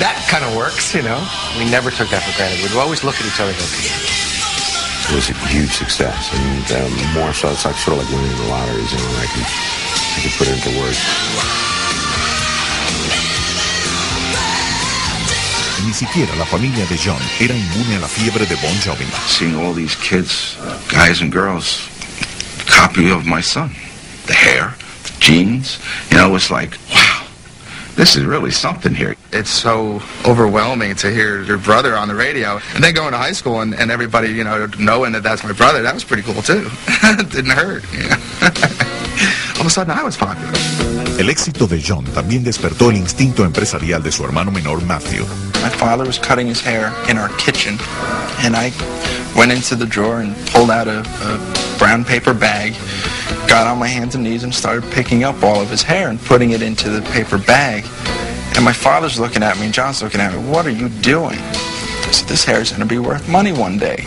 that kind of works, you know. We never took that for granted. We'd always look at each other and go, it was a huge success, and more so, it's like sort of like winning the lotteries, you know, I can put it into words. Ni siquiera la familia de John era inmune a la fiebre de Bon Jovi. Seeing all these kids, guys and girls, copy of my son. The hair, the jeans, you know, it's like, wow, this is really something here. It's so overwhelming to hear your brother on the radio, and then going to high school and everybody, you know, knowing that that's my brother, that was pretty cool too. It didn't hurt, you know. All of a sudden I was popular. El éxito de John también despertó el instinto empresarial de su hermano menor Matthew. My father was cutting his hair in our kitchen, and I went into the drawer and pulled out a brown paper bag, got on my hands and knees and started picking up all of his hair and putting it into the paper bag. And my father's looking at me and John's looking at me, what are you doing? I said, this hair is going to be worth money one day.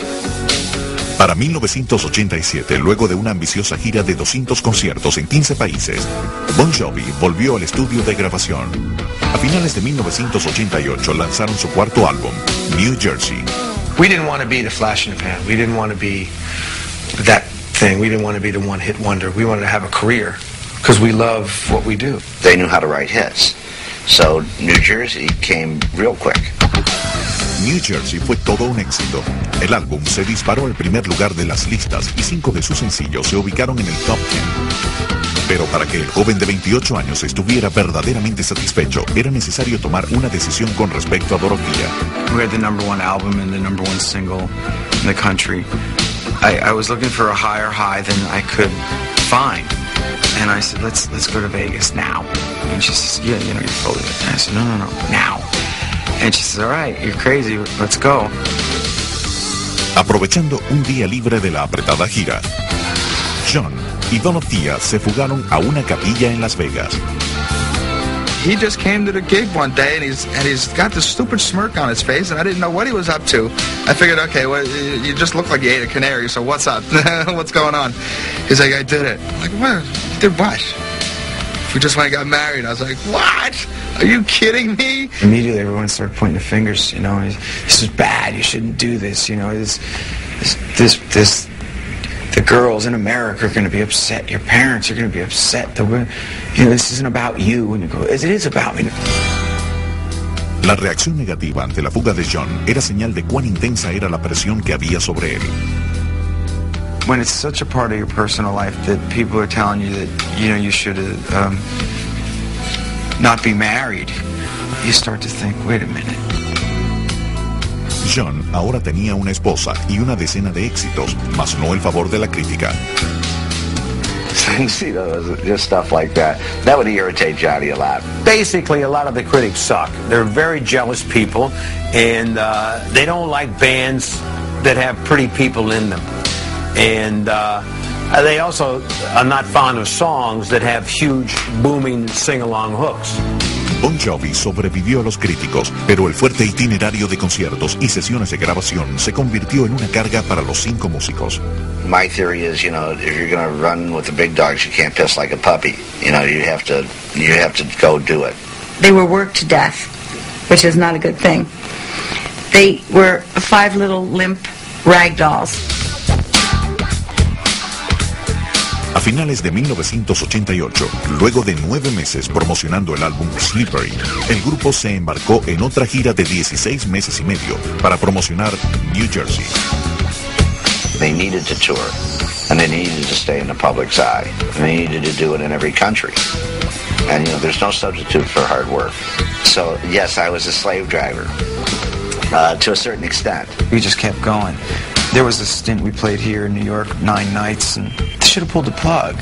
Para 1987, luego de una ambiciosa gira de 200 conciertos en 15 países, Bon Jovi volvió al estudio de grabación. A finales de 1988 lanzaron su cuarto álbum, New Jersey. we didn't want to be the flash in the pan. We didn't want to be that thing. We didn't want to be the one-hit wonder. We wanted to have a career because we love what we do. They knew how to write hits. So New Jersey came real quick. New Jersey fue todo un éxito. El álbum se disparó al primer lugar de las listas y 5 de sus sencillos se ubicaron en el top 10. Pero para que el joven de 28 años estuviera verdaderamente satisfecho, era necesario tomar una decisión con respecto a Dorotía. We had the #1 album and the #1 single in the country. I was looking for a higher high than I could find. And I said, let's go to Vegas now. And she says, yeah, you know, you're full of it. And I said, no, now. And she says, all right, you're crazy, let's go. Aprovechando un día libre de la apretada gira, John y Dorothea se fugaron a una capilla en Las Vegas. He just came to the gig one day and he's got this stupid smirk on his face and I didn't know what he was up to. I figured, okay, well, you just look like you ate a canary, so what's up? What's going on? He's like, I did it. I'm like, what? You did what? We just went and got married. I was like, what? Are you kidding me? Immediately everyone started pointing the fingers, you know, this is bad, you shouldn't do this, you know, the girls in America are going to be upset. Your parents are going to be upset. This isn't about you. And you go, it is about me. La reacción negativa ante la fuga de John era señal de cuán intensa era la presión que había sobre él. When it's such a part of your personal life that people are telling you that, you know, you should not be married, you start to think, wait a minute. John ahora tenía una esposa y una decena de éxitos, mas no el favor de la crítica. You know, just stuff like that. That would irritate Johnny a lot. Basically, a lot of the critics suck. They're very jealous people, and they don't like bands that have pretty people in them. And they also are not fond of songs that have huge, booming, sing-along hooks. Bon Jovi sobrevivió a los críticos, pero el fuerte itinerario de conciertos y sesiones de grabación se convirtió en una carga para los 5 músicos. My theory is, you know, if you're going to run with the big dogs, you can't piss like a puppy. You know, you have to go do it. They were worked to death, which is not a good thing. They were 5 little limp rag dolls. A finales de 1988, luego de 9 meses promocionando el álbum Slippery, el grupo se embarcó en otra gira de 16 meses y medio para promocionar New Jersey. They needed to tour, and they needed to stay in the public's eye, and they needed to do it in every country. And, you know, there's no substitute for hard work. So, yes, I was a slave driver, to a certain extent. We just kept going. There was a stint we played here in New York 9 nights, and they should have pulled the plug.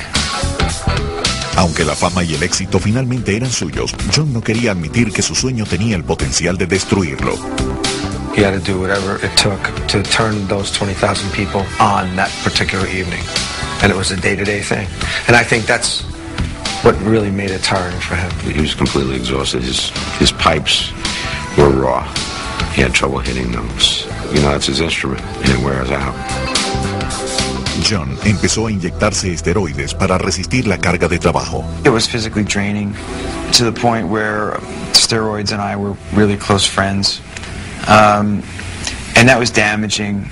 Aunque la fama y el éxito finalmente eran suyos, John no quería admitir que su sueño tenía el potencial de destruirlo. He had to do whatever it took to turn those 20,000 people on that particular evening. And it was a day-to-day thing. And I think that's what really made it tiring for him. He was completely exhausted. His pipes were raw. He had trouble hitting them. You know, that's his instrument, and it wears out. John empezó a inyectarse esteroides para resistir la carga de trabajo. It was physically draining to the point where steroids and I were really close friends. And that was damaging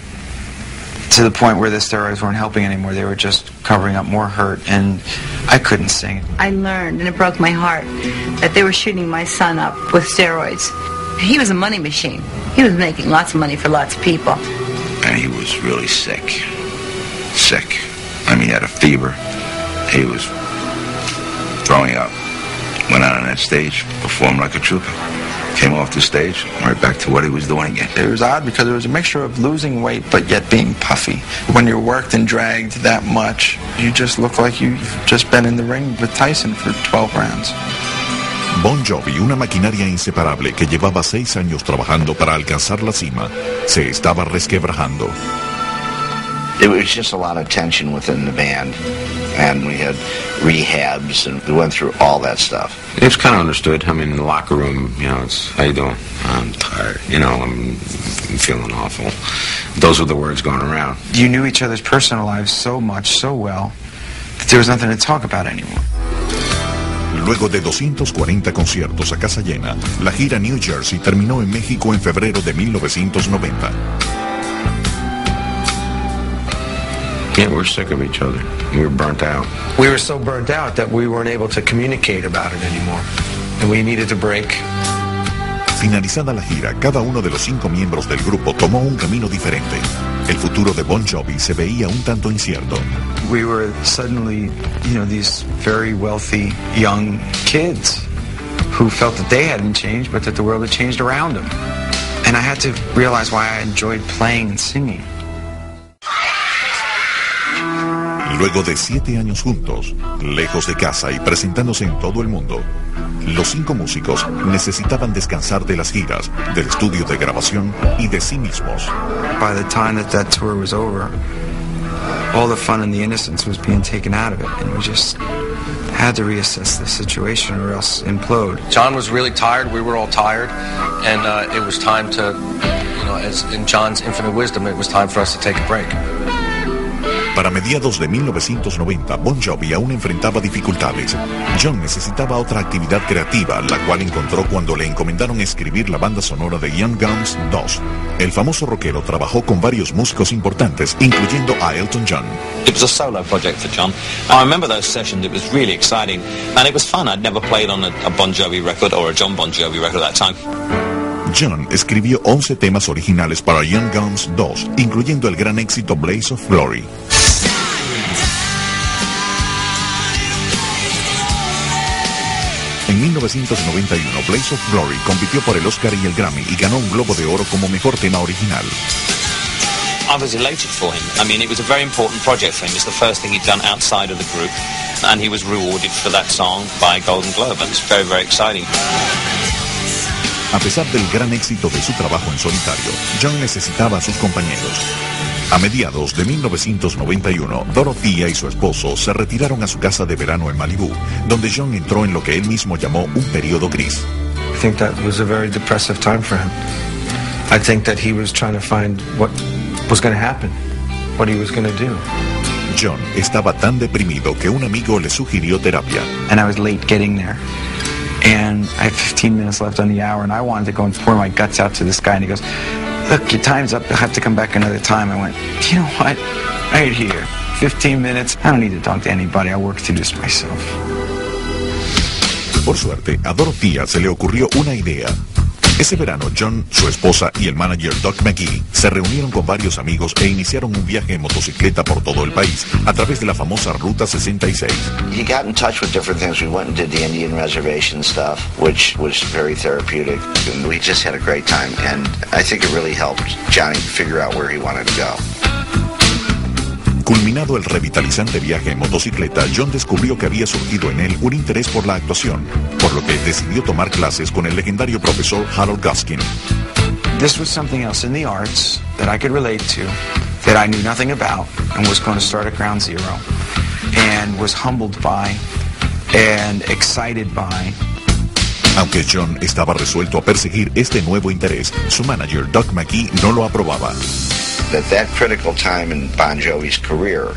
to the point where the steroids weren't helping anymore. They were just covering up more hurt, and I couldn't sing. I learned, and it broke my heart, that they were shooting my son up with steroids. He was a money machine. He was making lots of money for lots of people. And he was really sick. Sick. I mean, he had a fever. He was throwing up. Went out on that stage, performed like a trooper. Came off the stage, right back to what he was doing again. It was odd because it was a mixture of losing weight but yet being puffy. When you're worked and dragged that much, you just look like you've just been in the ring with Tyson for 12 rounds. Bon Jovi, una maquinaria inseparable que llevaba 6 años trabajando para alcanzar la cima, se estaba resquebrajando. It was just a lot of tension within the band, and we had rehabs, and we went through all that stuff. It was kind of understood. I mean, in the locker room, you know, it's, how you doing? I'm tired. You know, I'm feeling awful. Those were the words going around. You knew each other's personal lives so much, so well, that there was nothing to talk about anymore. Luego de 240 conciertos a casa llena, la gira New Jersey terminó en México en febrero de 1990. Yeah, we're sick of each other. We were burnt out. We were so burnt out that we weren't able to communicate about it anymore. And we needed to break. Finalizada la gira, cada uno de los 5 miembros del grupo tomó un camino diferente. El futuro de Bon Jovi se veía un tanto incierto. We were suddenly, you know, these very wealthy young kids who felt that they hadn't changed, but that the world had changed around them. And I had to realize why I enjoyed playing and singing. Luego de 7 años juntos, lejos de casa y presentándose en todo el mundo, los 5 músicos necesitaban descansar de las giras, del estudio de grabación y de sí mismos. By the time that tour was over, all the fun and the innocence was being taken out of it, and we just had to reassess the situation or else implode. John was really tired, we were all tired, and it was time to, you know, as in John's infinite wisdom, it was time for us to take a break. Para mediados de 1990, Bon Jovi aún enfrentaba dificultades. John necesitaba otra actividad creativa, la cual encontró cuando le encomendaron escribir la banda sonora de Young Guns 2. El famoso rockero trabajó con varios músicos importantes, incluyendo a Elton John. It was a solo project for John. I remember those sessions, it was really exciting, and it was fun. I'd never played on a Bon Jovi record or a John Bon Jovi record at that time. John escribió 11 temas originales para Young Guns 2, incluyendo el gran éxito Blaze of Glory. En 1991, Blaze of Glory compitió por el Oscar y el Grammy y ganó un Globo de Oro como mejor tema original. I was elated for him. I mean, it was a very important project for him. It's the first thing he'd done outside of the group, and he was rewarded for that song by a Golden Globe, and it's very, very exciting. A pesar del gran éxito de su trabajo en solitario, John necesitaba a sus compañeros. A mediados de 1991, Dorothea y su esposo se retiraron a su casa de verano en Malibú, donde John entró en lo que él mismo llamó un periodo gris. I think that was a very depressive time for him. I think that he was trying to find what was going to happen, what he was going to do. John estaba tan deprimido que un amigo le sugirió terapia. And I was late getting there. And I had 15 minutes left on the hour, and I wanted to go and pour my guts out to this guy, and he goes, "Look, your time's up. You'll have to come back another time." I went, "You know what? Right here, 15 minutes. I don't need to talk to anybody. I'll work through this myself." Por suerte, a Dorothea se le ocurrió una idea. Ese verano, John, su esposa y el manager Doc McGee se reunieron con varios amigos e iniciaron un viaje en motocicleta por todo el país, a través de la famosa Ruta 66. He got in touch with different things. We went and did the Indian reservation stuff, which was very therapeutic. And we just had a great time, and I think it really helped Johnny figure out where he wanted to go. Culminado el revitalizante viaje en motocicleta, John descubrió que había surgido en él un interés por la actuación, por lo que decidió tomar clases con el legendario profesor Harold Guskin. This was something else in the arts that I could relate to, that I knew nothing about, and was going to start at ground zero, and was humbled by, and excited by. Aunque John estaba resuelto a perseguir este nuevo interés, su manager Doc McGee no lo aprobaba. that critical time in Bon Jovi's career